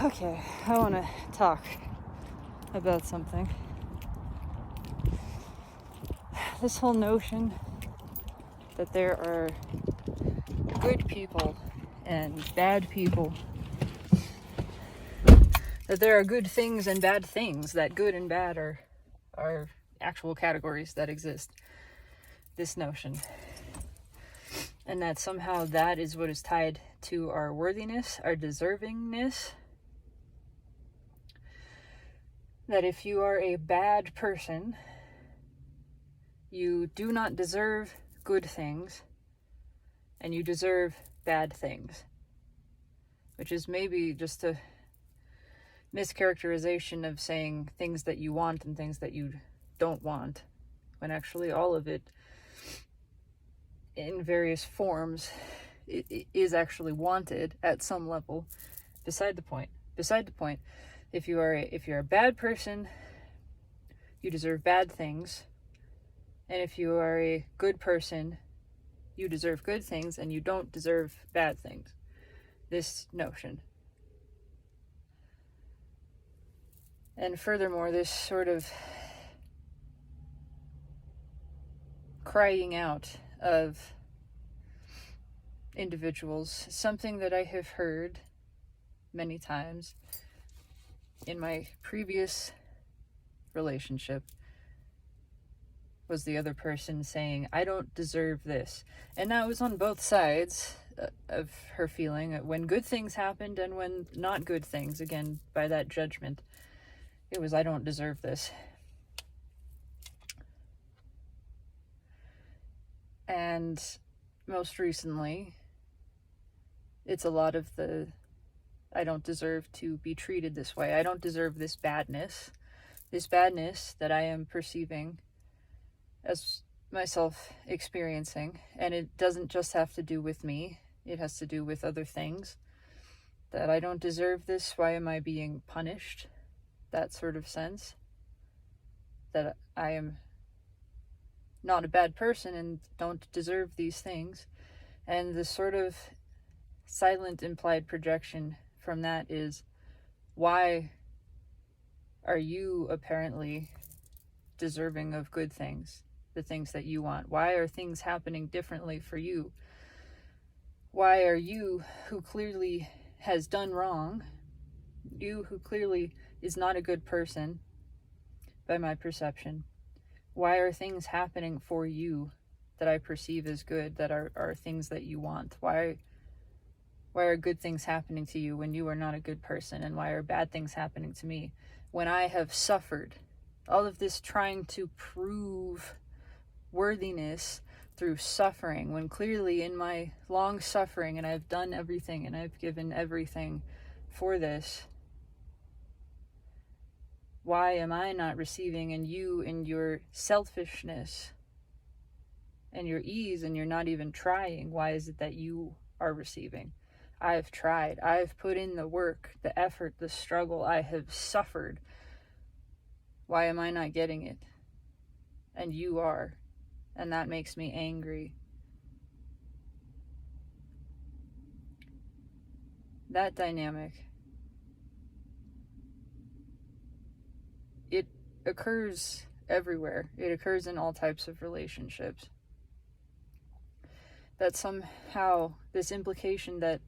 Okay, I want to talk about something. This whole notion that there are good people and bad people, that there are good things and bad things, that good and bad are actual categories that exist. This notion. And that somehow that is what is tied to our worthiness, our deservingness. That if you are a bad person, you do not deserve good things, and you deserve bad things. Which is maybe just a mischaracterization of saying things that you want and things that you don't want, when actually all of it, in various forms, it is actually wanted at some level. Beside the point. If you're a bad person, you deserve bad things. And if you are a good person, you deserve good things and you don't deserve bad things. This notion. And furthermore, this sort of crying out of individuals, something that I have heard many times in my previous relationship, was the other person saying, I don't deserve this. And that was on both sides of her feeling, when good things happened and when not good things, again, by that judgment. It was, I don't deserve this. And most recently, it's a lot of the, I don't deserve to be treated this way. I don't deserve this badness that I am perceiving as myself experiencing. And it doesn't just have to do with me. It has to do with other things. That I don't deserve this. Why am I being punished? That sort of sense. That I am not a bad person and don't deserve these things. And the sort of silent implied projection from that is, why are you apparently deserving of good things, the things that you want? Why are things happening differently for you? Why are you, who clearly has done wrong, you who clearly is not a good person by my perception, why are things happening for you that I perceive as good, that are things that you want? Why are good things happening to you when you are not a good person? And why are bad things happening to me when I have suffered? All of this trying to prove worthiness through suffering, when clearly in my long suffering, and I've done everything and I've given everything for this, why am I not receiving? And you, in your selfishness and your ease, and you're not even trying, why is it that you are receiving? I've tried. I've put in the work, the effort, the struggle. I have suffered. Why am I not getting it? And you are. And that makes me angry. That dynamic, it occurs everywhere. It occurs in all types of relationships. That somehow this implication that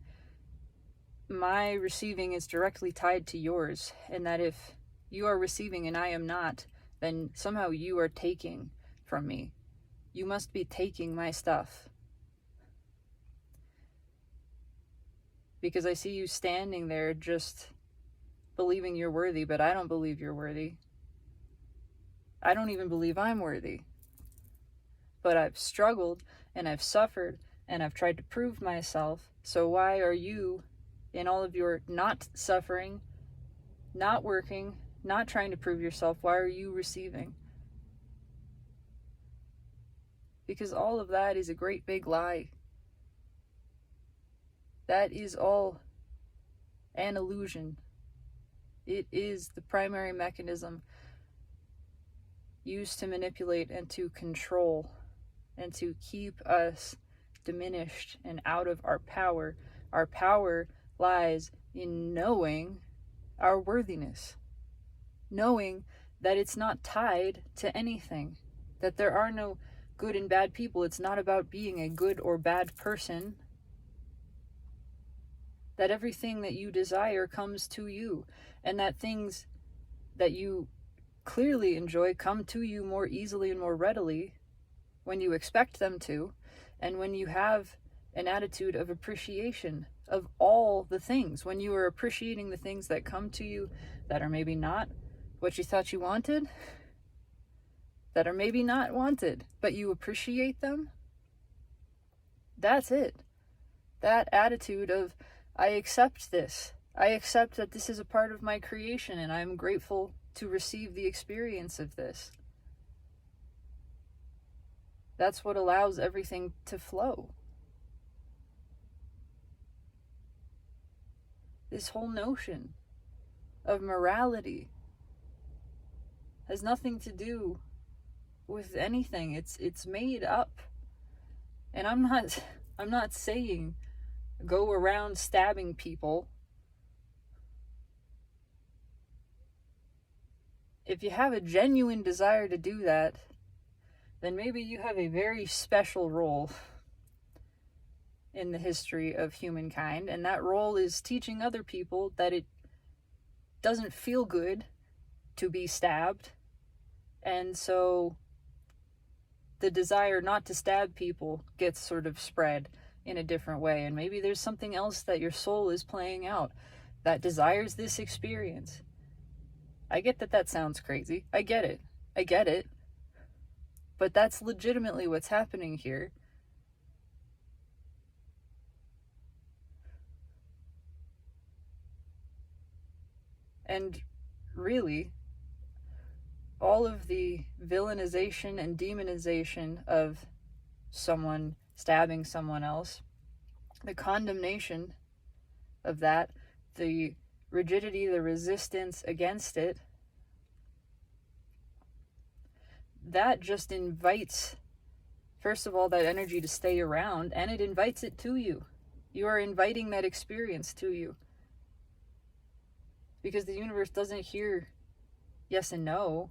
my receiving is directly tied to yours, and that if you are receiving and I am not, then somehow you are taking from me. You must be taking my stuff. Because I see you standing there just believing you're worthy, but I don't believe you're worthy. I don't even believe I'm worthy. But I've struggled and I've suffered and I've tried to prove myself. So why are you, in all of your not suffering, not working, not trying to prove yourself, why are you receiving? Because all of that is a great big lie. That is all an illusion. It is the primary mechanism used to manipulate and to control and to keep us diminished and out of our power. Our power lies in knowing our worthiness, knowing that it's not tied to anything, that there are no good and bad people. It's not about being a good or bad person, that everything that you desire comes to you, and that things that you clearly enjoy come to you more easily and more readily when you expect them to, and when you have an attitude of appreciation of all the things, when you are appreciating the things that come to you that are maybe not what you thought you wanted, that are maybe not wanted, but you appreciate them. That's it. That attitude of, I accept this. I accept that this is a part of my creation, and I'm grateful to receive the experience of this. That's what allows everything to flow. This whole notion of morality has nothing to do with anything. It's made up. And I'm not saying go around stabbing people. If you have a genuine desire to do that, then maybe you have a very special role in the history of humankind, and that role is teaching other people that it doesn't feel good to be stabbed, and so the desire not to stab people gets sort of spread in a different way, and maybe there's something else that your soul is playing out that desires this experience. I get that sounds crazy. I get it. But that's legitimately what's happening here. And really, all of the villainization and demonization of someone stabbing someone else, the condemnation of that, the rigidity, the resistance against it, that just invites, first of all, that energy to stay around, and it invites it to you. You are inviting that experience to you. Because the universe doesn't hear yes and no.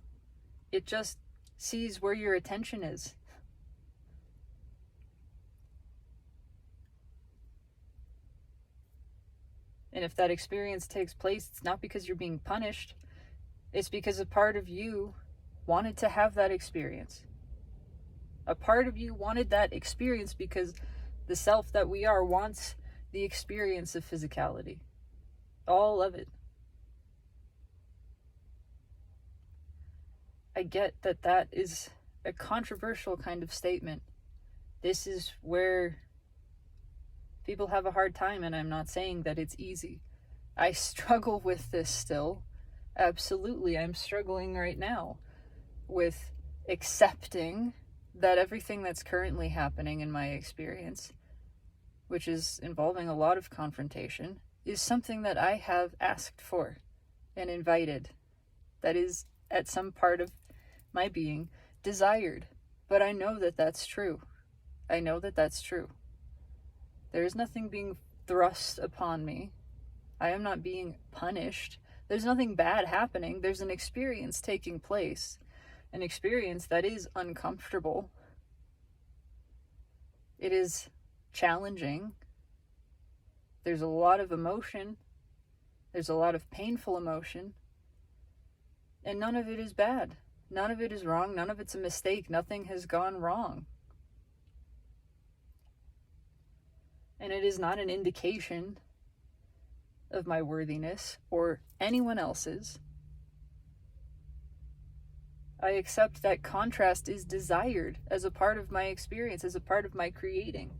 It just sees where your attention is. And if that experience takes place, it's not because you're being punished. It's because a part of you wanted to have that experience. A part of you wanted that experience because the self that we are wants the experience of physicality. All of it. I get that is a controversial kind of statement. This is where people have a hard time, and I'm not saying that it's easy. I struggle with this still. Absolutely, I'm struggling right now with accepting that everything that's currently happening in my experience, which is involving a lot of confrontation, is something that I have asked for and invited. That is, at some part of my being, desired. But I know that that's true. I know that that's true. There is nothing being thrust upon me. I am not being punished. There's nothing bad happening. There's an experience taking place. An experience that is uncomfortable. It is challenging. There's a lot of emotion. There's a lot of painful emotion. And none of it is bad. None of it is wrong. None of it's a mistake. Nothing has gone wrong. And it is not an indication of my worthiness or anyone else's. I accept that contrast is desired as a part of my experience, as a part of my creating.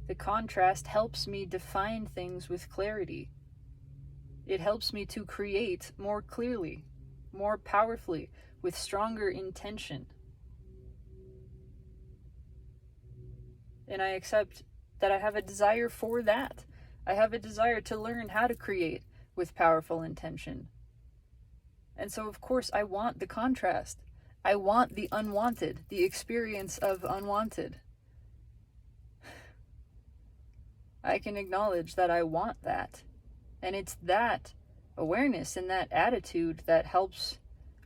The contrast helps me define things with clarity. It helps me to create more clearly, more powerfully, with stronger intention. And I accept that I have a desire for that. I have a desire to learn how to create with powerful intention. And so, of course, I want the contrast. I want the unwanted, the experience of unwanted. I can acknowledge that I want that. And it's that awareness and that attitude that helps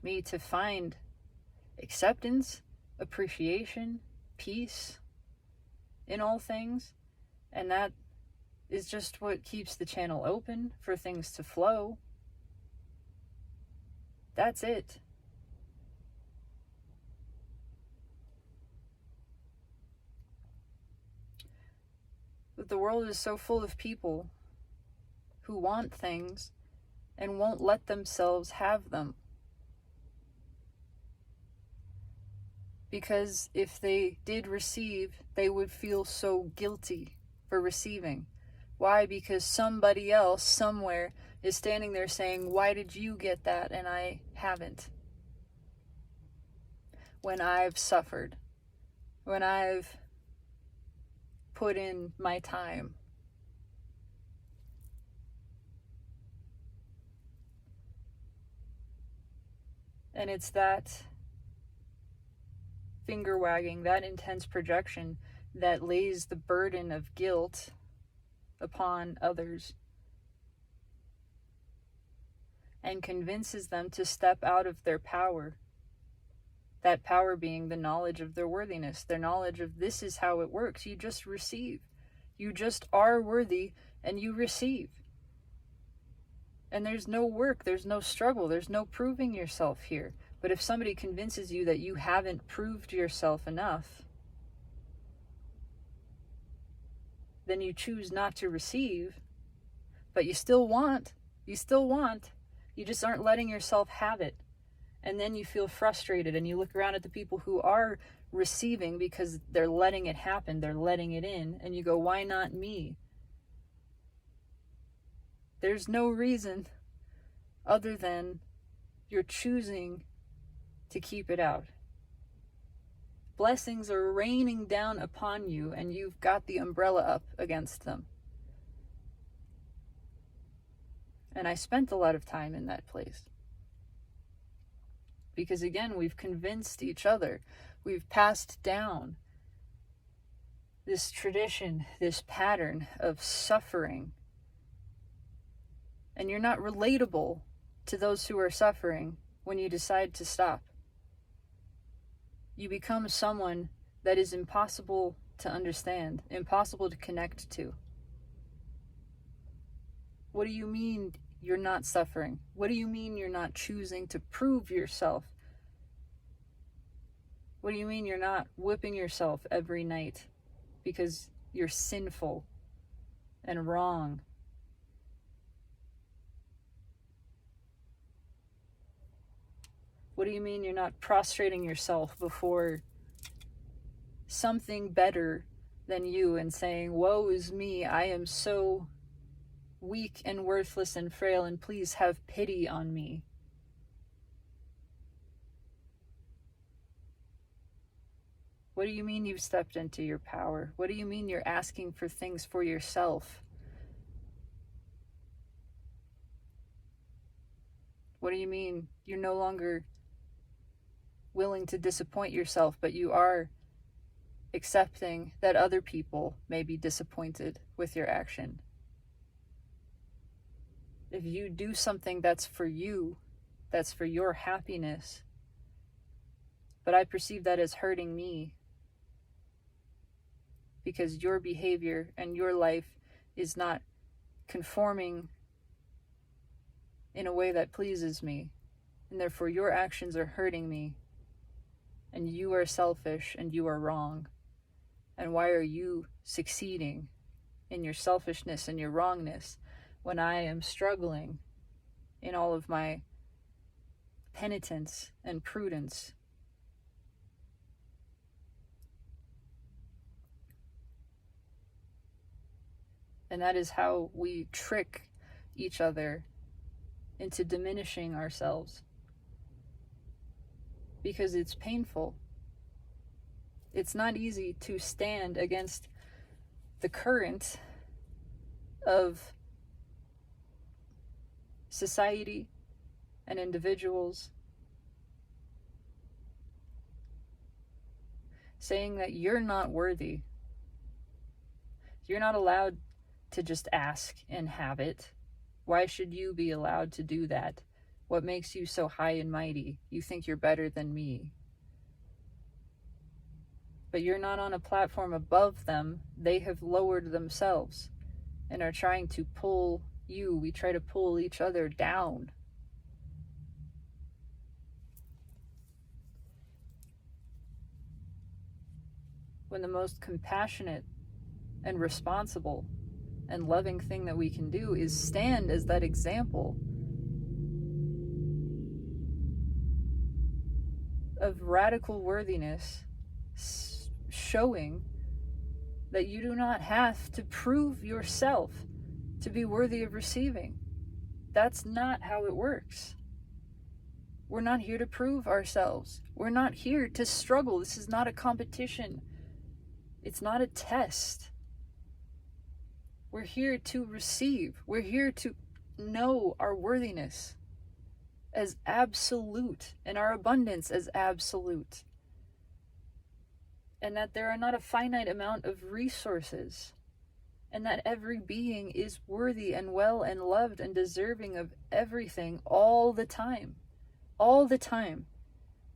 me to find acceptance, appreciation, peace in all things. And that is just what keeps the channel open for things to flow. That's it. But the world is so full of people who want things and won't let themselves have them. Because if they did receive, they would feel so guilty for receiving. Why? Because somebody else somewhere is standing there saying, why did you get that and I haven't? When I've suffered, when I've put in my time. And it's that finger wagging, that intense projection that lays the burden of guilt upon others and convinces them to step out of their power. That power being the knowledge of their worthiness, their knowledge of this is how it works. You just receive. You just are worthy and you receive. And there's no work, there's no struggle, there's no proving yourself here. But if somebody convinces you that you haven't proved yourself enough, then you choose not to receive, but you still want. You just aren't letting yourself have it. And then you feel frustrated and you look around at the people who are receiving because they're letting it happen, they're letting it in, and you go, why not me? There's no reason other than you're choosing to keep it out. Blessings are raining down upon you and you've got the umbrella up against them. And I spent a lot of time in that place. Because again, we've convinced each other, we've passed down this tradition, this pattern of suffering. And you're not relatable to those who are suffering when you decide to stop. You become someone that is impossible to understand, impossible to connect to. What do you mean you're not suffering? What do you mean you're not choosing to prove yourself? What do you mean you're not whipping yourself every night because you're sinful and wrong? What do you mean you're not prostrating yourself before something better than you and saying, woe is me, I am so weak and worthless and frail, and please have pity on me? What do you mean you've stepped into your power? What do you mean you're asking for things for yourself? What do you mean you're no longer willing to disappoint yourself, but you are accepting that other people may be disappointed with your action? If you do something that's for you, that's for your happiness, but I perceive that as hurting me because your behavior and your life is not conforming in a way that pleases me, and therefore your actions are hurting me, and you are selfish and you are wrong. And why are you succeeding in your selfishness and your wrongness when I am struggling in all of my penitence and prudence? And that is how we trick each other into diminishing ourselves. Because it's painful. It's not easy to stand against the current of society and individuals saying that you're not worthy. You're not allowed to just ask and have it Why should you be allowed to do that? What makes you so high and mighty? You think you're better than me. But you're not on a platform above them. They have lowered themselves and are trying to pull you. We try to pull each other down. When the most compassionate and responsible and loving thing that we can do is stand as that example of radical worthiness, showing that you do not have to prove yourself to be worthy of receiving. That's not how it works. We're not here to prove ourselves. We're not here to struggle. This is not a competition. It's not a test. We're here to receive. We're here to know our worthiness as absolute and our abundance as absolute. And that there are not a finite amount of resources. And that every being is worthy and well and loved and deserving of everything all the time. All the time.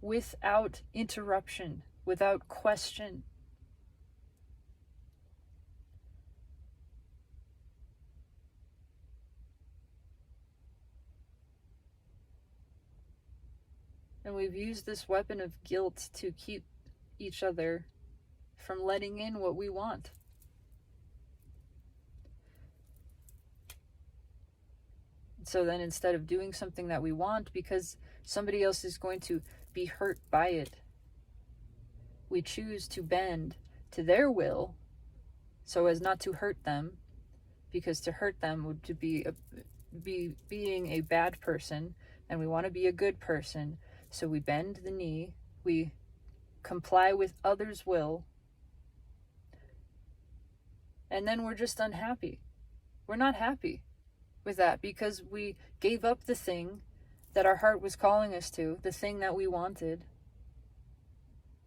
Without interruption. Without question. And we've used this weapon of guilt to keep each other from letting in what we want. So then instead of doing something that we want because somebody else is going to be hurt by it, we choose to bend to their will so as not to hurt them, because to hurt them would to be being a bad person, and we want to be a good person. So we bend the knee, we comply with others' will, and then we're just unhappy. We're not happy with that because we gave up the thing that our heart was calling us to, the thing that we wanted.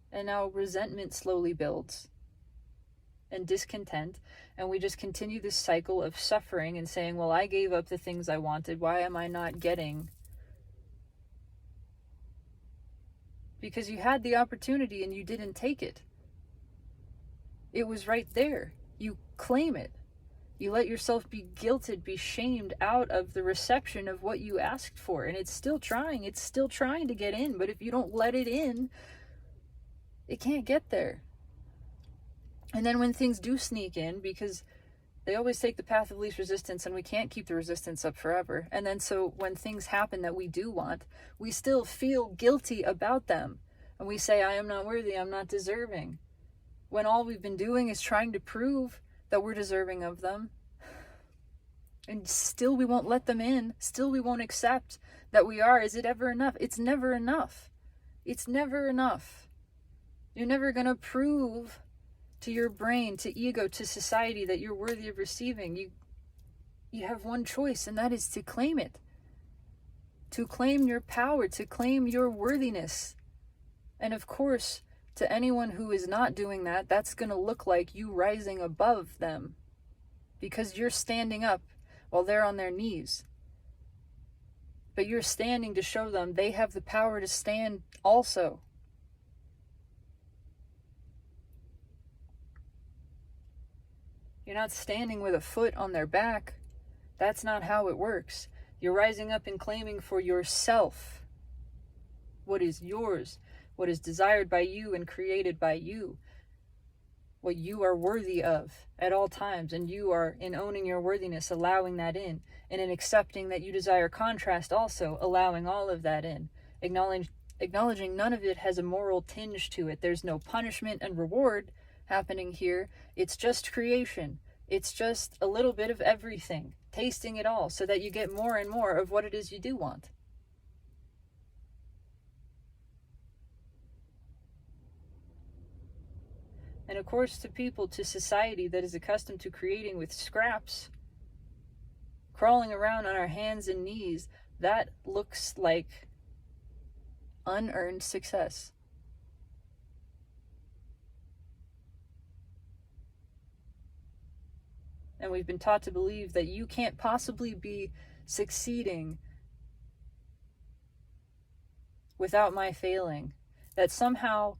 And now resentment slowly builds and discontent, and we just continue this cycle of suffering and saying, well, I gave up the things I wanted. Why am I not getting? Because you had the opportunity and you didn't take it. It was right there. You claim it. You let yourself be guilted, be shamed out of the reception of what you asked for. And it's still trying to get in. But if you don't let it in, it can't get there. And then when things do sneak in, because they always take the path of least resistance, and we can't keep the resistance up forever. And then so when things happen that we do want, we still feel guilty about them. And we say, I am not worthy, I'm not deserving. When all we've been doing is trying to prove that we're deserving of them. And still we won't let them in. Still we won't accept that we are. Is it ever enough? It's never enough. It's never enough. You're never going to prove to your brain, to ego, to society that you're worthy of receiving. You have one choice, and that is to claim it. To claim your power, to claim your worthiness. And of course, to anyone who is not doing that, that's going to look like you rising above them. Because you're standing up while they're on their knees. But you're standing to show them they have the power to stand also. You're not standing with a foot on their back. That's not how it works. You're rising up and claiming for yourself what is yours, what is desired by you and created by you, what you are worthy of at all times. And you are, in owning your worthiness, allowing that in. And in accepting that you desire contrast also, allowing all of that in. Acknowledging none of it has a moral tinge to it. There's no punishment and reward happening here. It's just creation. It's just a little bit of everything, tasting it all so that you get more and more of what it is you do want. And of course, to people, to society that is accustomed to creating with scraps, crawling around on our hands and knees, that looks like unearned success. And we've been taught to believe that you can't possibly be succeeding without my failing. That somehow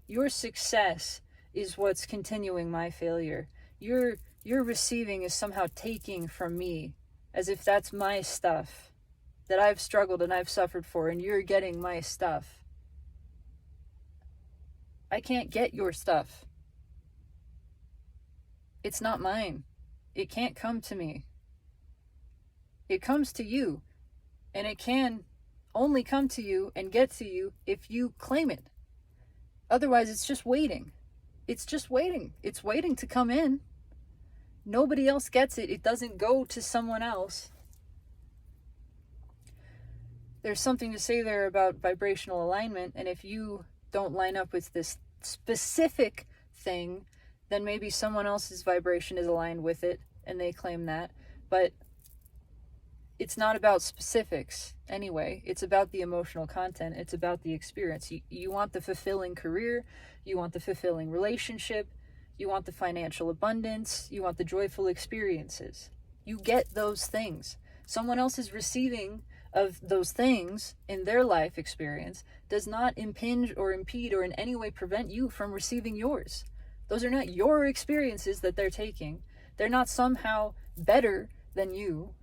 your success is what's continuing my failure. Your receiving is somehow taking from me, as if that's my stuff that I've struggled and I've suffered for, and you're getting my stuff. I can't get your stuff. It's not mine. It can't come to me. It comes to you, and it can only come to you and get to you if you claim it. Otherwise, it's just waiting. It's just waiting. It's waiting to come in. Nobody else gets it. It doesn't go to someone else. There's something to say there about vibrational alignment, and if you don't line up with this specific thing, then maybe someone else's vibration is aligned with it and they claim that. But it's not about specifics anyway. It's about the emotional content. It's about the experience. You want the fulfilling career. You want the fulfilling relationship. You want the financial abundance. You want the joyful experiences. You get those things. Someone else's receiving of those things in their life experience does not impinge or impede or in any way prevent you from receiving yours. Those are not your experiences that they're taking. They're not somehow better than you.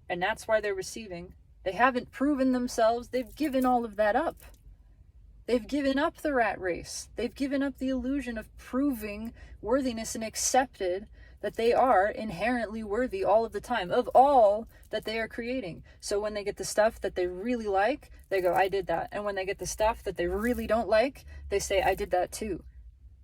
And that's why they're receiving. They haven't proven themselves. They've given all of that up. They've given up the rat race. They've given up the illusion of proving worthiness and accepted that they are inherently worthy all of the time of all that they are creating. So when they get the stuff that they really like, they go, I did that. And when they get the stuff that they really don't like, they say, I did that too.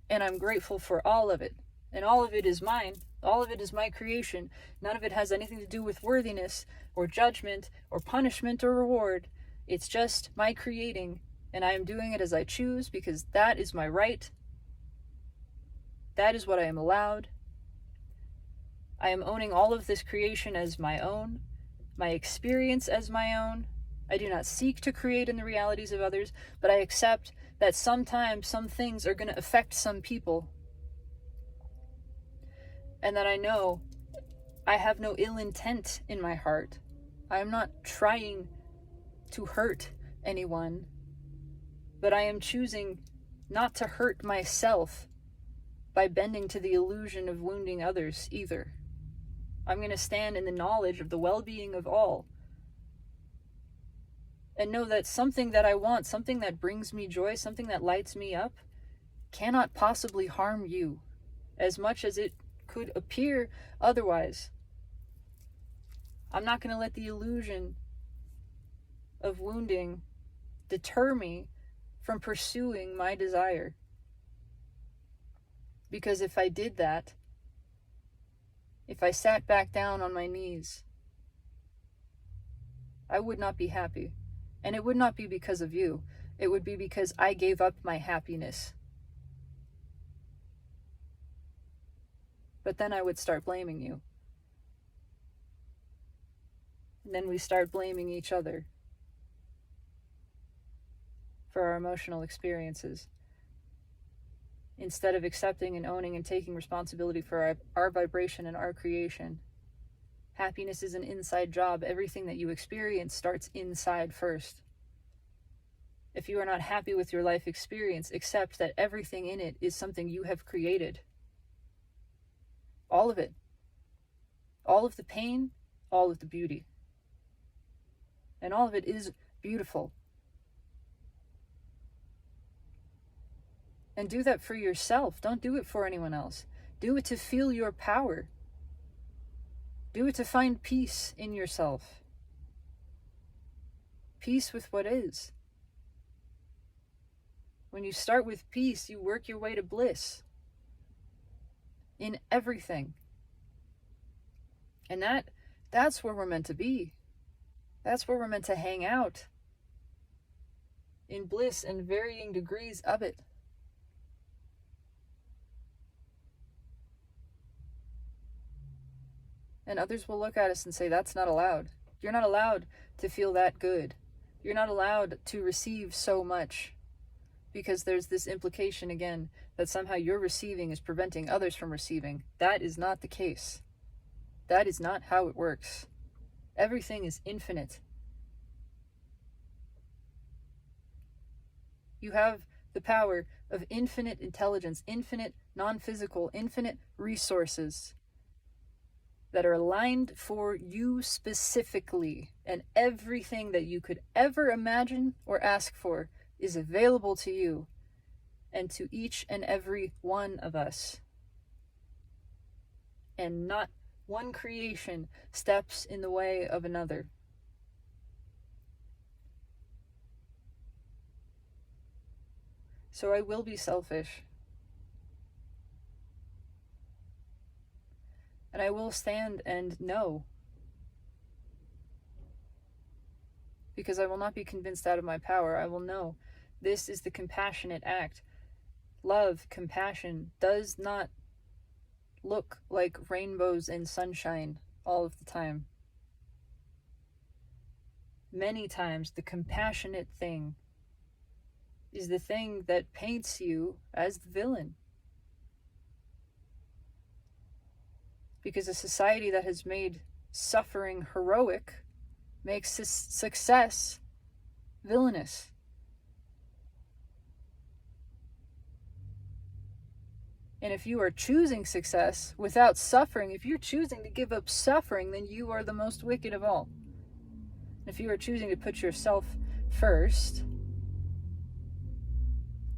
And I'm grateful for all of it. And all of it is mine. All of it is my creation. None of it has anything to do with worthiness or judgment or punishment or reward. It's just my creating. And I am doing it as I choose because that is my right. That is what I am allowed. I am owning all of this creation as my own, my experience as my own. I do not seek to create in the realities of others, but I accept that sometimes some things are going to affect some people. And that I know I have no ill intent in my heart. I am not trying to hurt anyone, but I am choosing not to hurt myself by bending to the illusion of wounding others either. I'm going to stand in the knowledge of the well-being of all and know that something that I want, something that brings me joy, something that lights me up, cannot possibly harm you as much as it could appear otherwise. I'm not going to let the illusion of wounding deter me from pursuing my desire. Because if I did that, if I sat back down on my knees, I would not be happy. And it would not be because of you. It would be because I gave up my happiness. But then I would start blaming you. And then we start blaming each other for our emotional experiences, instead of accepting and owning and taking responsibility for our vibration and our creation. Happiness is an inside job. Everything that you experience starts inside first. If you are not happy with your life experience, accept that everything in it is something you have created. All of it. All of the pain, all of the beauty. And all of it is beautiful. And do that for yourself. Don't do it for anyone else. Do it to feel your power. Do it to find peace in yourself. Peace with what is. When you start with peace, you work your way to bliss. In everything. And that's where we're meant to be. That's where we're meant to hang out. In bliss and varying degrees of it. And others will look at us and say, that's not allowed. You're not allowed to feel that good. You're not allowed to receive so much. Because there's this implication again that somehow your receiving is preventing others from receiving. That is not the case. That is not how it works. Everything is infinite. You have the power of infinite intelligence, infinite non-physical, infinite resources that are aligned for you specifically, and everything that you could ever imagine or ask for is available to you and to each and every one of us. And not one creation steps in the way of another. So I will be selfish. And I will stand and know. Because I will not be convinced out of my power. I will know this is the compassionate act. Love, compassion does not look like rainbows and sunshine all of the time. Many times the compassionate thing is the thing that paints you as the villain. Because a society that has made suffering heroic makes success villainous. And if you are choosing success without suffering, if you're choosing to give up suffering, then you are the most wicked of all. If you are choosing to put yourself first,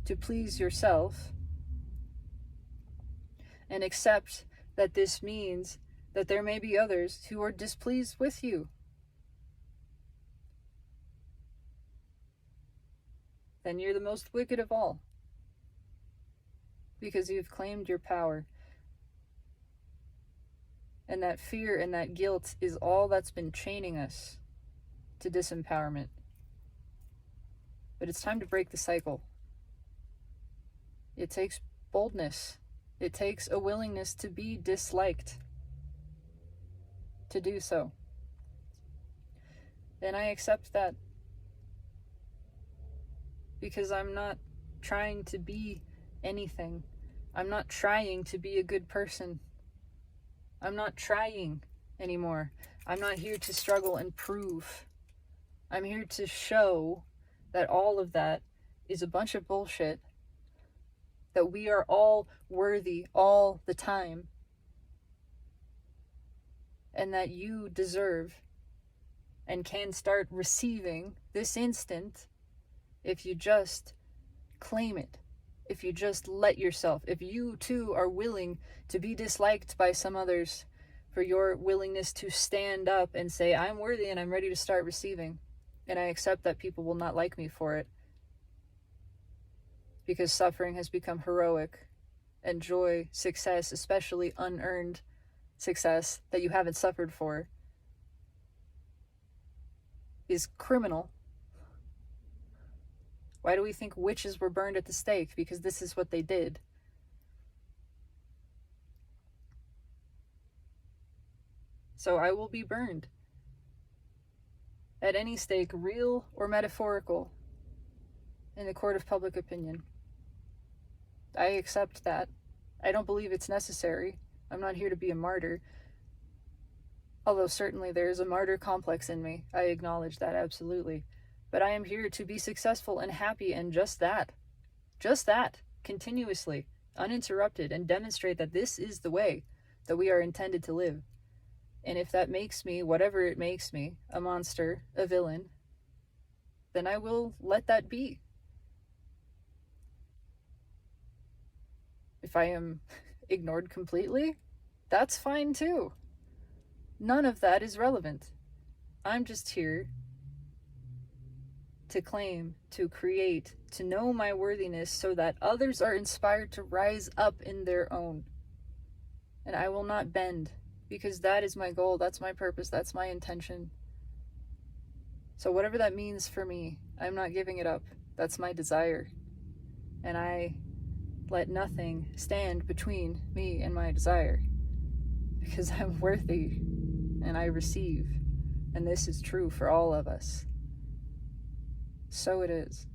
to please yourself, and accept that this means that there may be others who are displeased with you, then you're the most wicked of all. Because you've claimed your power. And that fear and that guilt is all that's been chaining us to disempowerment. But it's time to break the cycle. It takes boldness. It takes a willingness to be disliked to do so. And I accept that. Because I'm not trying to be anything. I'm not trying to be a good person. I'm not trying anymore. I'm not here to struggle and prove. I'm here to show that all of that is a bunch of bullshit. That we are all worthy all the time. And that you deserve and can start receiving this instant if you just claim it. If you just let yourself, if you too are willing to be disliked by some others for your willingness to stand up and say, I'm worthy and I'm ready to start receiving. And I accept that people will not like me for it. Because suffering has become heroic, and joy, success, especially unearned success that you haven't suffered for, is criminal. Why do we think witches were burned at the stake? Because this is what they did. So I will be burned. At any stake, real or metaphorical, in the court of public opinion. I accept that. I don't believe it's necessary. I'm not here to be a martyr. Although certainly there is a martyr complex in me. I acknowledge that, absolutely. But I am here to be successful and happy, and just that, continuously, uninterrupted, and demonstrate that this is the way that we are intended to live. And if that makes me, whatever it makes me, a monster, a villain, then I will let that be. If I am ignored completely, that's fine too. None of that is relevant. I'm just here to claim, to create, to know my worthiness so that others are inspired to rise up in their own. And I will not bend, because that is my goal, that's my purpose, that's my intention. So whatever that means for me, I'm not giving it up. That's my desire. And I let nothing stand between me and my desire. Because I'm worthy, and I receive. And this is true for all of us. So it is.